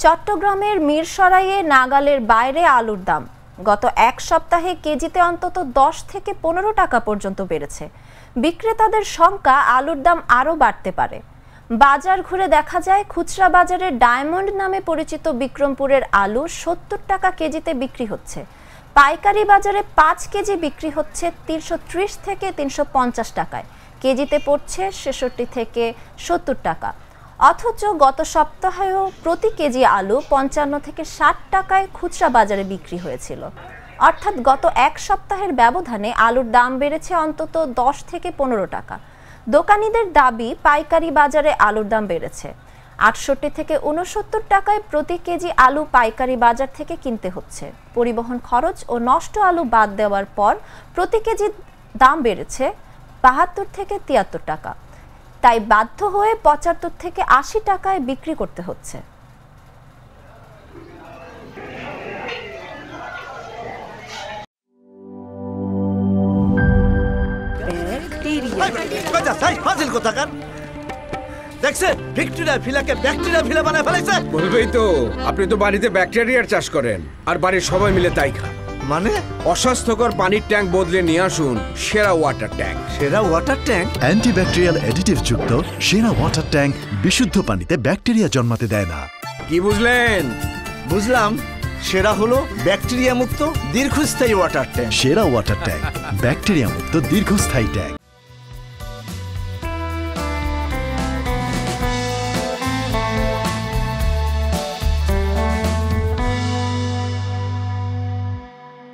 চট্টগ্রামের মিরসরাইয়ে নাগালের বাইরে আলুর দাম গত এক সপ্তাহে কেজিতে অন্তত 10 থেকে 15 টাকা পর্যন্ত বেড়েছে। বিক্রেতাদের শঙ্কা আলুর দাম আরও বাড়তে পারে। বাজার ঘুরে দেখা যায় খুচরা বাজারে ডায়মন্ড নামে পরিচিত বিক্রমপুরের আলু 70 টাকা কেজিতে বিক্রি হচ্ছে। পাইকারি বাজারে 5 কেজি বিক্রি হচ্ছে 330 থেকে 350 টাকায়, কেজিতে পড়ছে 66 থেকে 70 টাকা। অথচ গত সপ্তাহেও প্রতি কেজি আলু 55 থেকে 60 টাকায় খুচরা বাজারে বিক্রি হয়েছিল। অর্থাৎ গত এক সপ্তাহের ব্যবধানে আলুর দাম বেড়েছে অন্তত 10 থেকে 15 টাকা। দোকানীদের দাবি পাইকারি বাজারে আলুর দাম বেড়েছে। 68 থেকে 69 টাকায় প্রতি কেজি আলু পাইকারি বাজার থেকে কিনতে হচ্ছে। পরিবহন খরচ ও নষ্ট আলু বাদ দেওয়ার পর প্রতি কেজি দাম বেড়েছে 72 থেকে 73 টাকা। তাই বাধ্য হয়ে 75 থেকে 80 টাকায় বিক্রি করতে হচ্ছে। বলবেই তো, আপনি তো বাড়িতে ব্যাকটেরিয়ার চাষ করেন আর বাড়ির সবাই মিলে তাই খান। মানে অস্বাস্থ্যকর পানির ট্যাঙ্ক বদলে নিয়ে আসুন সেরা ওয়াটার ট্যাঙ্ক। সেরা ওয়াটার ট্যাঙ্ক অ্যান্টিব্যাকটেরিয়াল অ্যাডিটিভ যুক্ত সেরা ওয়াটার ট্যাঙ্ক বিশুদ্ধ পানিতে ব্যাকটেরিয়া জন্মাতে দেয় না। কি বুঝলেন? বুঝলাম, সেরা হলো ব্যাকটেরিয়া মুক্ত দীর্ঘস্থায়ী ওয়াটার ট্যাঙ্ক। সেরা ওয়াটার ট্যাঙ্ক ব্যাকটেরিয়া মুক্ত দীর্ঘস্থায়ী ট্যাঙ্ক।